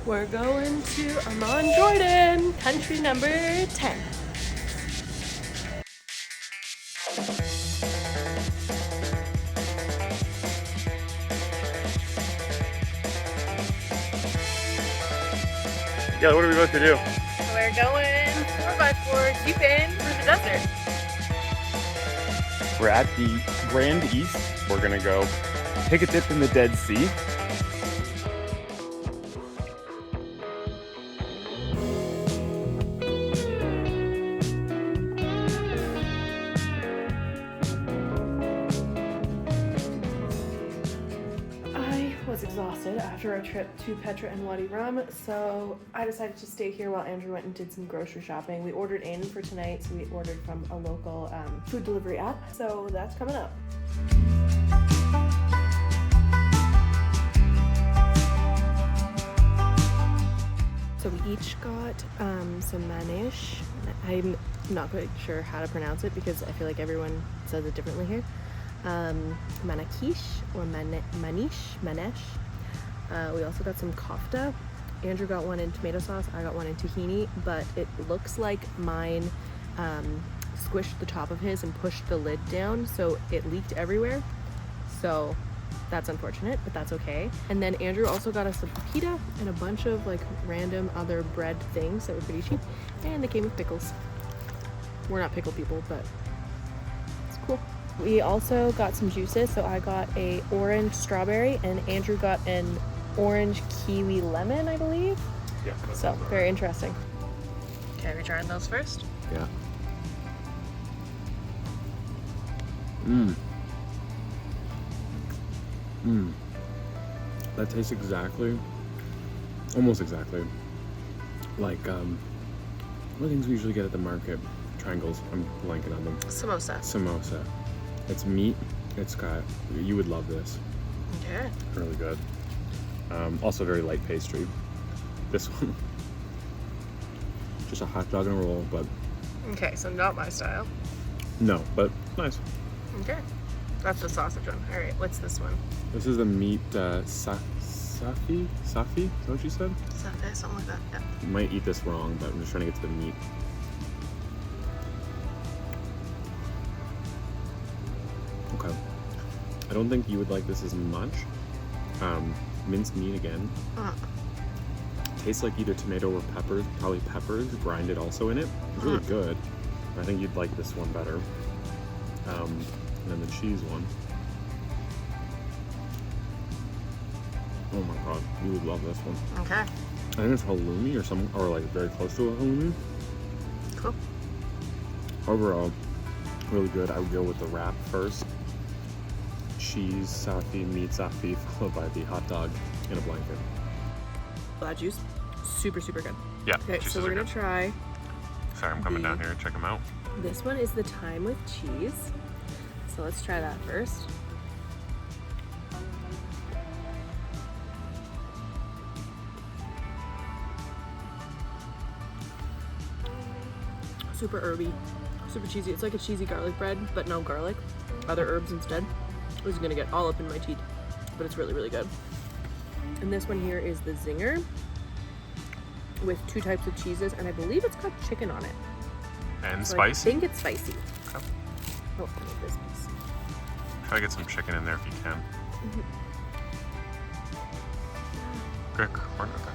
We're going to Amman, Jordan, country number 10. Yeah, what are we about to do? We're going 4x4 jeeping through the desert. We're at the Grand East. We're gonna go take a dip in the Dead Sea. I was exhausted after our trip to Petra and Wadi Rum, so I decided to stay here while Andrew went and did some grocery shopping. We ordered in for tonight, so we ordered from a local food delivery app, so that's coming up. So we each got some manish. I'm not quite sure how to pronounce it because I feel like everyone says it differently here. Manakish or manesh. We also got some kofta. Andrew got one in tomato sauce, I got one in tahini, but it looks like mine squished the top of his and pushed the lid down, so it leaked everywhere. So that's unfortunate, but that's okay. And then Andrew also got us some pita and a bunch of like random other bread things that were pretty cheap, and they came with pickles. We're not pickle people, but it's cool. We also got some juices, so I got a orange strawberry and Andrew got an orange kiwi lemon, I believe. Yeah. So very interesting. Okay, are we trying those first? Yeah. That tastes almost exactly like what are things we usually get at the market? Triangles. I'm blanking on them. Samosa. It's meat. You would love this. Okay. Really good. Also very light pastry. This one, just a hot dog and a roll, but Okay, so not my style. no, but nice. Okay. That's the sausage one. All right, what's this one? This is the meat safi? Is that what you said? Safe, something like that, yeah. You might eat this wrong, but I'm just trying to get to the meat. Okay. I don't think you would like this as much. Minced meat again. Tastes like either tomato or peppers, probably peppers, grinded also in it. It's really good. I think you'd like this one better. And then the cheese one. Oh my god, you would love this one. Okay. I think it's halloumi or like very close to a halloumi. Cool. Overall, really good. I would go with the wrap first. Cheese, safi, meat safi, followed by the hot dog in a blanket. That juice, super, super good. Yeah. Okay, so we're gonna try. Sorry, I'm coming down here. Check them out. This one is the thyme with cheese. So let's try that first. Super herby, super cheesy. It's like a cheesy garlic bread, but no garlic, other herbs instead. This is gonna get all up in my teeth, but it's really, really good. And this one here is the zinger with 2 types of cheeses, and I believe it's got chicken on it. And So spicy? I think it's spicy. Okay. Oh, I need this piece. Try to get some chicken in there if you can. Good. Okay.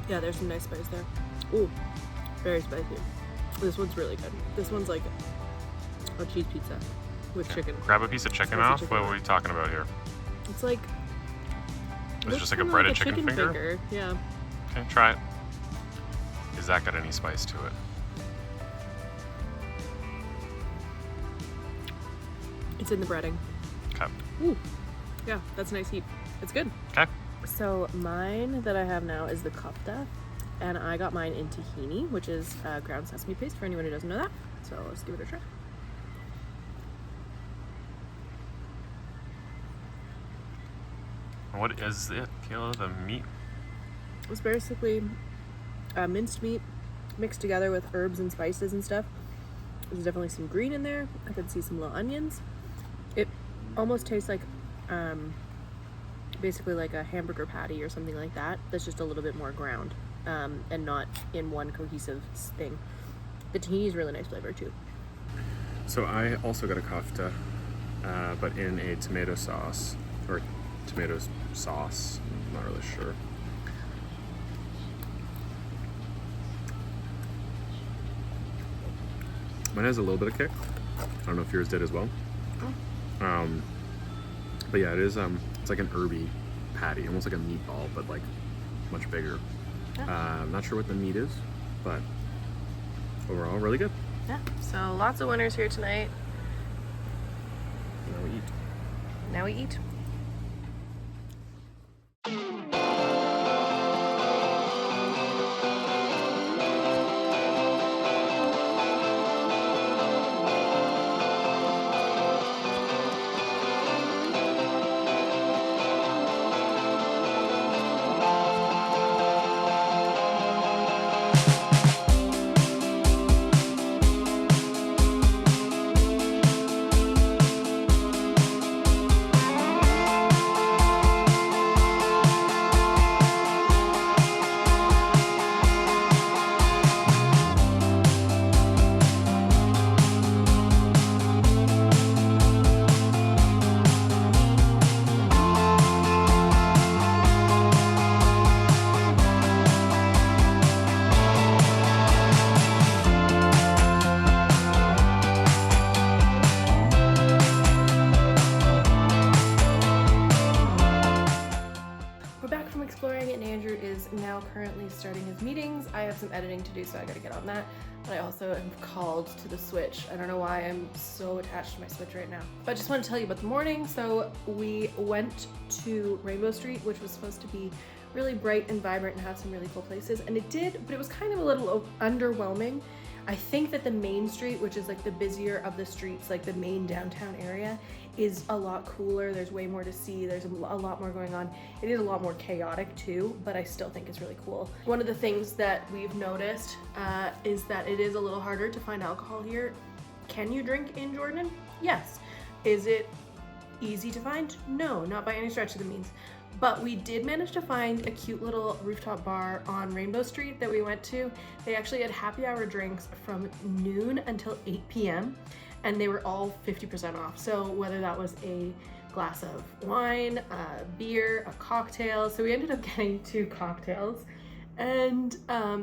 Yeah, there's some nice spice there. Ooh, very spicy. This one's really good. This one's like a cheese pizza with chicken. Grab a piece of chicken Spicy off. chicken. What are we talking about here? It's like It's just like a kinda breaded chicken finger? Yeah. Okay, try it. Has that got any spice to it? It's in the breading. Okay. Ooh, yeah, that's a nice heat. It's good. Okay. So mine that I have now is the kofta, and I got mine in tahini, which is ground sesame paste for anyone who doesn't know that. So let's give it a try. What is it, Kayla? The meat? It's basically minced meat mixed together with herbs and spices and stuff. There's definitely some green in there. I could see some little onions. It almost tastes like basically like a hamburger patty or something like that. That's just a little bit more ground and not in one cohesive thing. The tahini is really nice flavor too. So I also got a kofta, but in a tomato sauce, or tomato sauce, I'm not really sure. Mine has a little bit of kick. I don't know if yours did as well. Oh. But yeah, it is, it's like an herby patty, almost like a meatball, but like much bigger. Yeah. I'm not sure what the meat is, but overall, really good. Yeah, so lots of winners here tonight. Now we eat. Now we eat. Currently starting his meetings. I have some editing to do, so I gotta get on that. But I also am called to the Switch. I don't know why I'm so attached to my Switch right now. But I just want to tell you about the morning. So we went to Rainbow Street, which was supposed to be really bright and vibrant and have some really cool places. And it did, but it was kind of a little underwhelming. I think that the main street, which is like the busier of the streets, like the main downtown area, is a lot cooler. There's way more to see. There's a lot more going on. It is a lot more chaotic too, but I still think it's really cool. One of the things that we've noticed is that it is a little harder to find alcohol here. Can you drink in Jordan? Yes. Is it easy to find? No, not by any stretch of the means. But we did manage to find a cute little rooftop bar on Rainbow Street that we went to. They actually had happy hour drinks from noon until 8 p.m. and they were all 50% off. So whether that was a glass of wine, a beer, a cocktail. So we ended up getting 2 cocktails, and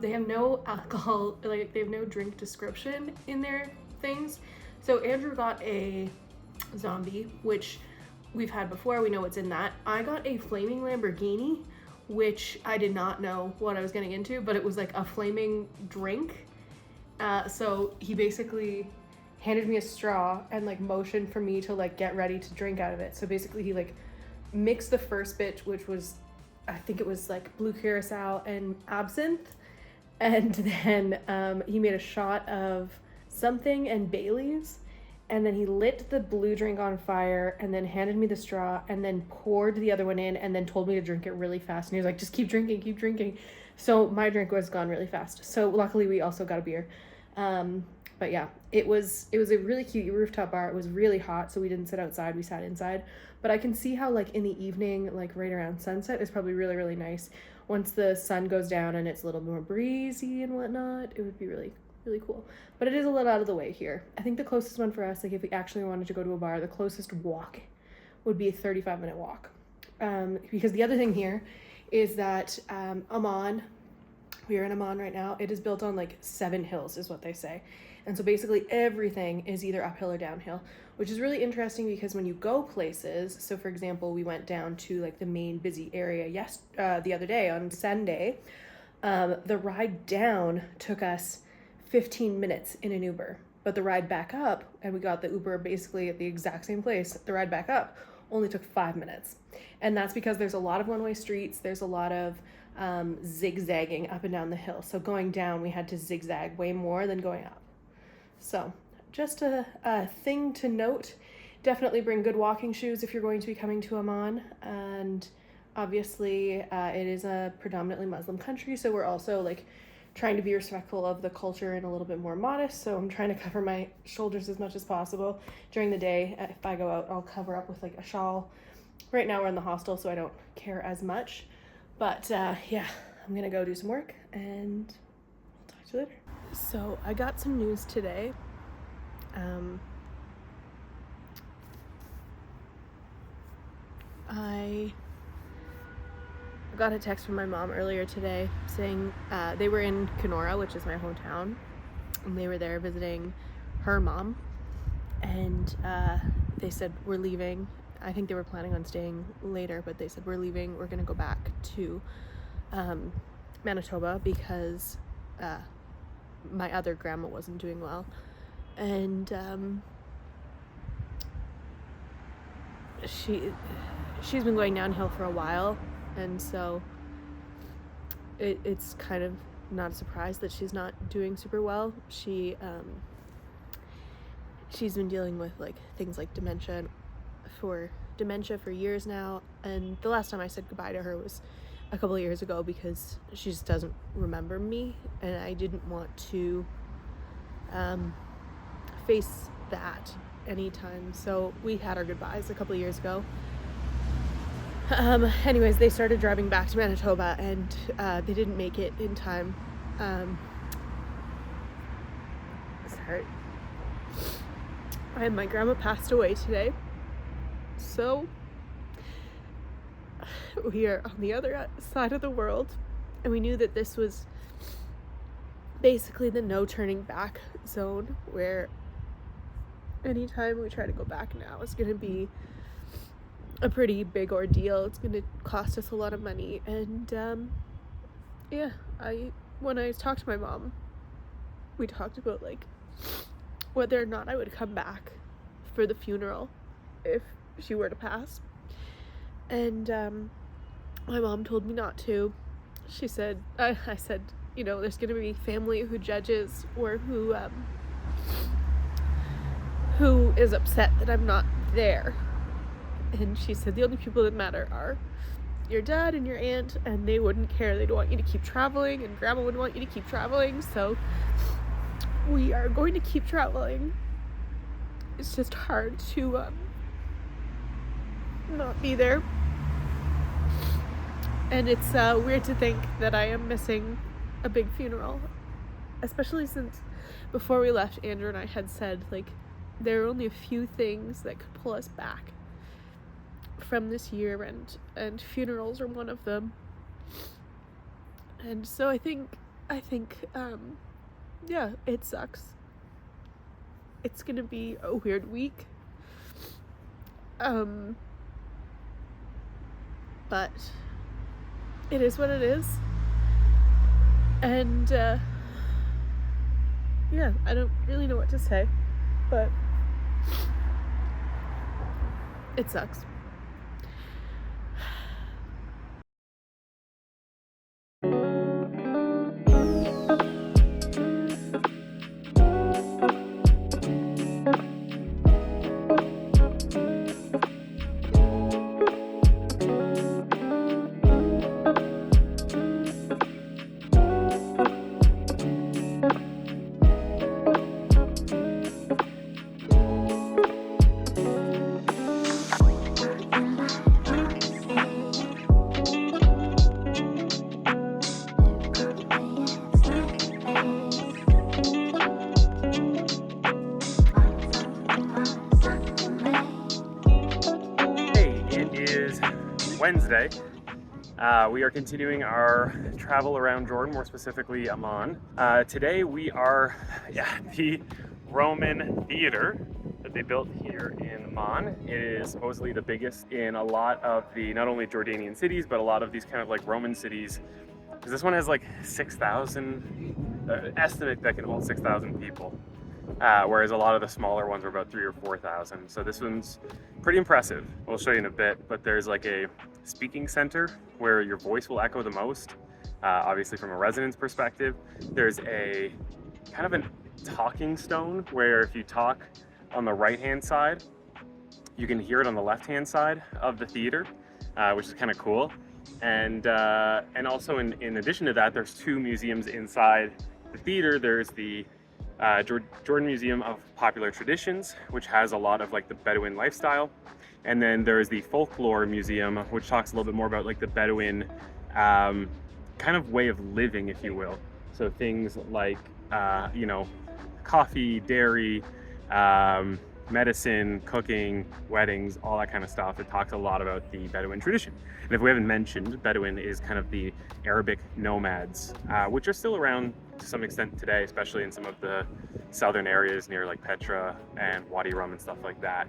they have no alcohol, like they have no drink description in their things. So Andrew got a zombie, which we've had before, we know what's in that. I got a flaming Lamborghini, which I did not know what I was getting into, but it was like a flaming drink. So he basically handed me a straw and like motioned for me to like get ready to drink out of it. So basically he like mixed the first bit, which was, I think it was like blue curacao and absinthe. And then he made a shot of something and Bailey's. And then he lit the blue drink on fire and then handed me the straw and then poured the other one in and then told me to drink it really fast. And he was like, just keep drinking, keep drinking. So my drink was gone really fast. So luckily we also got a beer. But yeah, it was a really cute rooftop bar. It was really hot, so we didn't sit outside, we sat inside. But I can see how like in the evening, like right around sunset, is probably really, really nice. Once the sun goes down and it's a little more breezy and whatnot, it would be really, really cool. But it is a little out of the way here. I think the closest one for us, like if we actually wanted to go to a bar, the closest walk would be a 35-minute walk. Because the other thing here is that Amman, we are in Amman right now, it is built on like 7 hills is what they say. And so basically everything is either uphill or downhill, which is really interesting because when you go places, so for example, we went down to like the main busy area the other day on Sunday, the ride down took us 15 minutes in an Uber, but the ride back up, and we got the Uber basically at the exact same place, the ride back up only took 5 minutes. And that's because there's a lot of one-way streets, there's a lot of zigzagging up and down the hill. So going down, we had to zigzag way more than going up. So just a thing to note. Definitely bring good walking shoes if you're going to be coming to Amman. And obviously it is a predominantly Muslim country, so we're also like trying to be respectful of the culture and a little bit more modest. So I'm trying to cover my shoulders as much as possible during the day. If I go out, I'll cover up with like a shawl. Right now we're in the hostel, so I don't care as much. But yeah, I'm gonna go do some work and I'll talk to you later. So I got some news today. I got a text from my mom earlier today saying they were in Kenora, which is my hometown, and they were there visiting her mom, and they said, we're leaving. I think they were planning on staying later, but they said, we're leaving, we're gonna go back to Manitoba because my other grandma wasn't doing well, and she's been going downhill for a while, and so it's kind of not a surprise that she's not doing super well. She's been dealing with like things like dementia for years now, and the last time I said goodbye to her was a couple of years ago because she just doesn't remember me, and I didn't want to face that anytime. So we had our goodbyes a couple of years ago. Anyways, they started driving back to Manitoba, and they didn't make it in time. Sorry. And my grandma passed away today. So we are on the other side of the world, and we knew that this was basically the no turning back zone, where anytime we try to go back now, it's going to be a pretty big ordeal. It's going to cost us a lot of money. And yeah, when I talked to my mom, we talked about like whether or not I would come back for the funeral if she were to pass. And my mom told me not to. She said, I said, you know, there's going to be family who judges, or who is upset that I'm not there. And she said the only people that matter are your dad and your aunt, and they wouldn't care. They'd want you to keep traveling, and grandma would want you to keep traveling. So we are going to keep traveling. It's just hard to not be there. And it's weird to think that I am missing a big funeral, especially since before we left, Andrew and I had said like there are only a few things that could pull us back from this year, and funerals are one of them. And so I think yeah, it sucks. It's gonna be a weird week, but it is what it is. And yeah, I don't really know what to say, but it sucks. Wednesday. We are continuing our travel around Jordan, more specifically Amman. Today we are at the Roman theater that they built here in Amman. It is supposedly the biggest in a lot of the, not only Jordanian cities, but a lot of these kind of like Roman cities. Because this one has like 6,000, estimate that can hold 6,000 people. Whereas a lot of the smaller ones are about 3,000 or 4,000. So this one's pretty impressive. We'll show you in a bit, but there's like a speaking center where your voice will echo the most, obviously from a resident's perspective. There's a kind of a talking stone where if you talk on the right-hand side, you can hear it on the left-hand side of the theater, which is kind of cool. And also in addition to that, there's 2 museums inside the theater. There's the Jordan Museum of Popular Traditions, which has a lot of like the Bedouin lifestyle. And then there's the Folklore Museum, which talks a little bit more about like the Bedouin kind of way of living, if you will. So things like, you know, coffee, dairy, medicine, cooking, weddings, all that kind of stuff. It talks a lot about the Bedouin tradition. And if we haven't mentioned, Bedouin is kind of the Arabic nomads, which are still around to some extent today, especially in some of the southern areas near like Petra and Wadi Rum and stuff like that,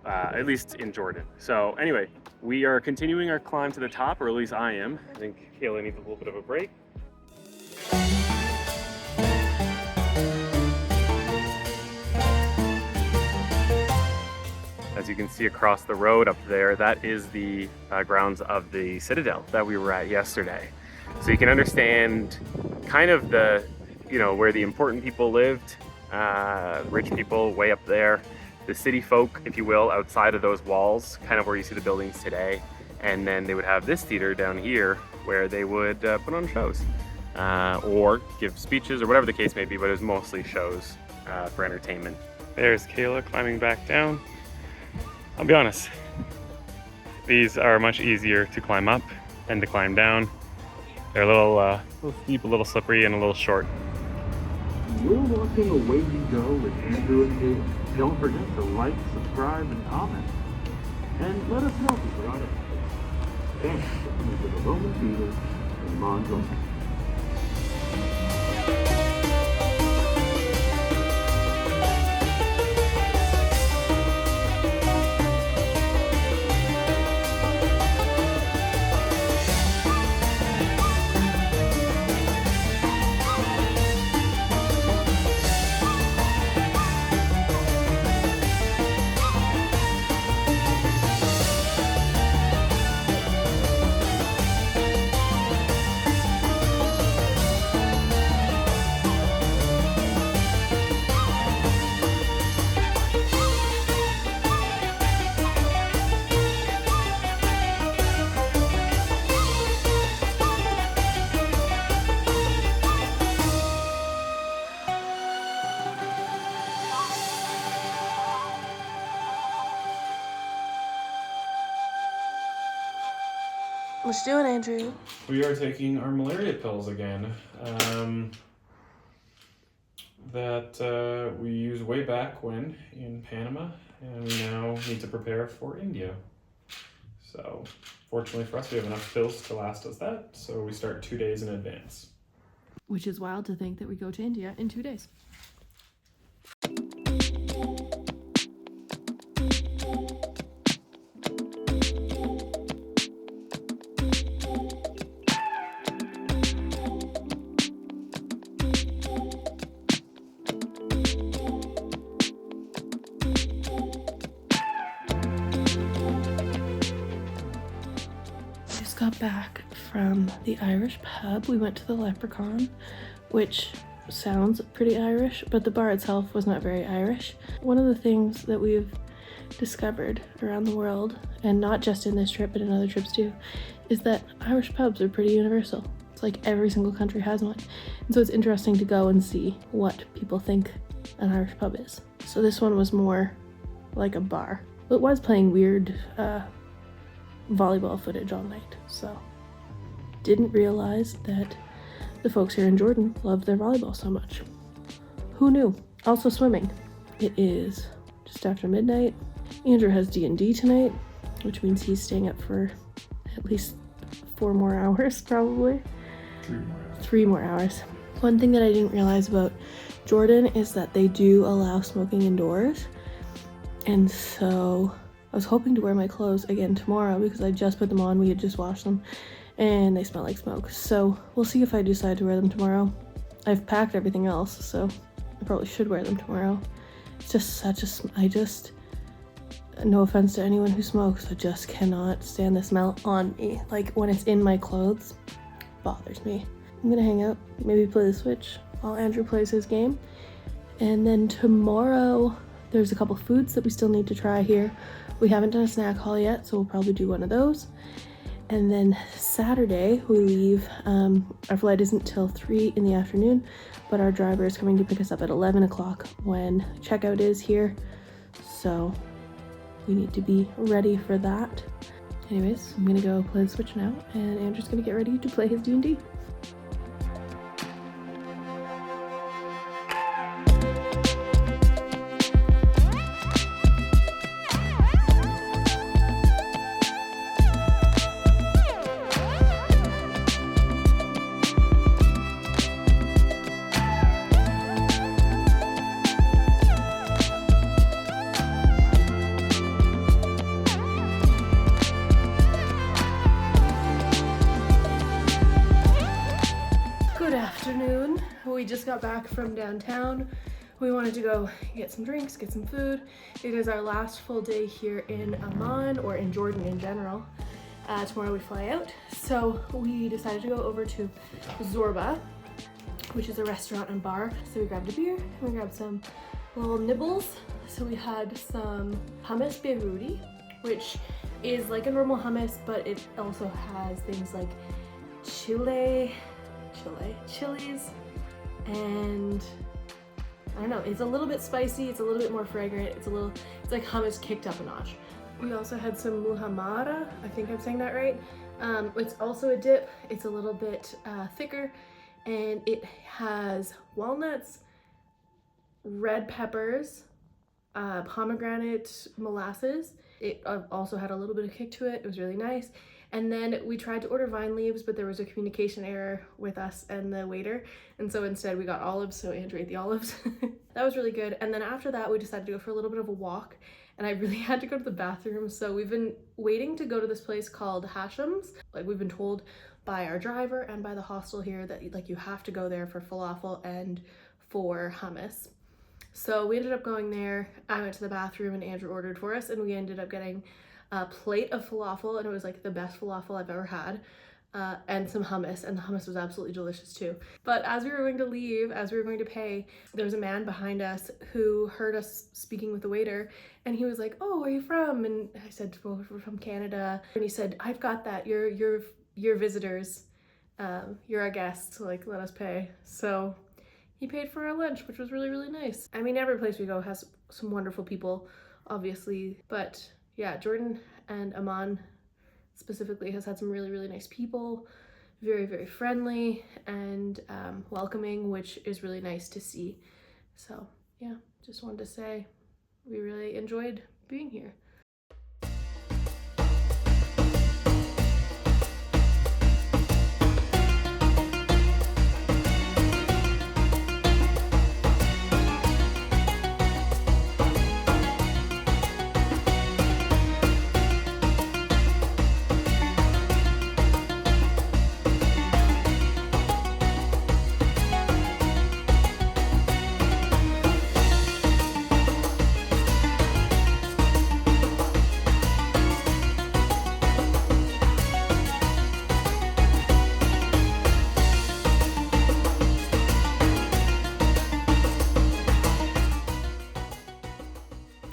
at least in Jordan. So anyway, we are continuing our climb to the top, or at least I am. I think Kayla needs a little bit of a break. As you can see across the road up there, that is the grounds of the Citadel that we were at yesterday. So you can understand kind of the, you know, where the important people lived, rich people way up there, the city folk, if you will, outside of those walls, kind of where you see the buildings today. And then they would have this theater down here where they would put on shows or give speeches or whatever the case may be, but it was mostly shows for entertainment. There's Kayla climbing back down. I'll be honest, these are much easier to climb up than to climb down. They're a little steep, a little slippery, and a little short. We're walking away you go with Andrew and Kayla. Don't forget to like, subscribe, and comment. And let us know if you forgot it. Thanks for coming to the Roman Theater in Amman, Jordan. What you doing, Andrew? We are taking our malaria pills again. That we used way back when in Panama, and we now need to prepare for India. So, fortunately for us, we have enough pills to last us that, so we start 2 days in advance. Which is wild to think that we go to India in 2 days. Got back from the Irish pub. We went to the Leprechaun, which sounds pretty Irish, but the bar itself was not very Irish. One of the things that we've discovered around the world, and not just in this trip but in other trips too, is that Irish pubs are pretty universal. It's like every single country has one, and so it's interesting to go and see what people think an Irish pub is. So this one was more like a bar. It was playing weird volleyball footage all night, so didn't realize that the folks here in Jordan love their volleyball so much. Who knew? Also swimming. It is just after midnight. Andrew has D&D tonight, which means he's staying up for at least 4 more hours, probably. 3 more hours. One thing that I didn't realize about Jordan is that they do allow smoking indoors, and so I was hoping to wear my clothes again tomorrow because I just put them on. We had just washed them and they smell like smoke. So we'll see if I decide to wear them tomorrow. I've packed everything else, so I probably should wear them tomorrow. It's just such a, no offense to anyone who smokes, I just cannot stand the smell on me. Like when it's in my clothes, bothers me. I'm gonna hang out, maybe play the Switch while Andrew plays his game. And then tomorrow, there's a couple foods that we still need to try here. We haven't done a snack haul yet, so we'll probably do one of those. And then Saturday we leave. Our flight isn't till 3 in the afternoon, but our driver is coming to pick us up at 11 o'clock when checkout is here. So we need to be ready for that. Anyways, I'm gonna go play the Switch now, and Andrew's gonna get ready to play his D&D. We just got back from downtown. We wanted to go get some drinks, get some food. It is our last full day here in Amman, or in Jordan in general. Tomorrow we fly out. So we decided to go over to Zorba, which is a restaurant and bar. So we grabbed a beer, we grabbed some little nibbles. So we had some hummus beirudi, which is like a normal hummus, but it also has things like chilies, and I don't know, it's a little bit spicy, it's a little bit more fragrant, it's like hummus kicked up a notch. We also had some muhammara, I think I'm saying that right. It's also a dip, it's a little bit thicker, and it has walnuts, red peppers, pomegranate molasses. It also had a little bit of kick to it. It was really nice. And then we tried to order vine leaves, but there was a communication error with us and the waiter. And so instead we got olives, so Andrew ate the olives. That was really good. And then after that, we decided to go for a little bit of a walk, and I really had to go to the bathroom. So we've been waiting to go to this place called Hashem's. Like, we've been told by our driver and by the hostel here that like you have to go there for falafel and for hummus. So we ended up going there. I went to the bathroom and Andrew ordered for us, and we ended up getting a plate of falafel, and it was like the best falafel I've ever had, and some hummus, and the hummus was absolutely delicious too. But as we were going to leave, as we were going to pay, there was a man behind us who heard us speaking with the waiter, and he was like, "Oh, where are you from?" And I said, "Well, we're from Canada." And he said, "I've got that. You're visitors. You're our guests. Like, let us pay." So he paid for our lunch, which was really, really nice. I mean, every place we go has some wonderful people, obviously, but yeah, Jordan and Amman specifically has had some really, really nice people, very, very friendly and welcoming, which is really nice to see. So yeah, just wanted to say we really enjoyed being here.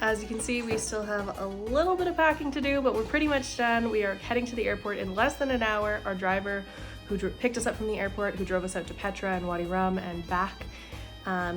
As you can see, we still have a little bit of packing to do, but we're pretty much done. We are heading to the airport in less than an hour. Our driver who picked us up from the airport, who drove us out to Petra and Wadi Rum and back,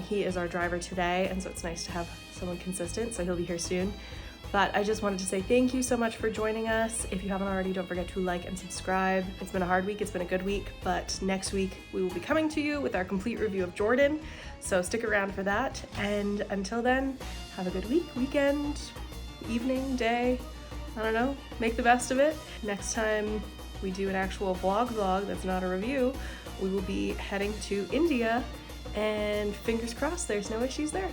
he is our driver today, and so it's nice to have someone consistent, so he'll be here soon. But I just wanted to say thank you so much for joining us. If you haven't already, don't forget to like and subscribe. It's been a hard week, it's been a good week, but next week we will be coming to you with our complete review of Jordan. So stick around for that. And until then, have a good week, weekend, evening, day, I don't know, make the best of it. Next time we do an actual vlog that's not a review, we will be heading to India, and fingers crossed there's no issues there.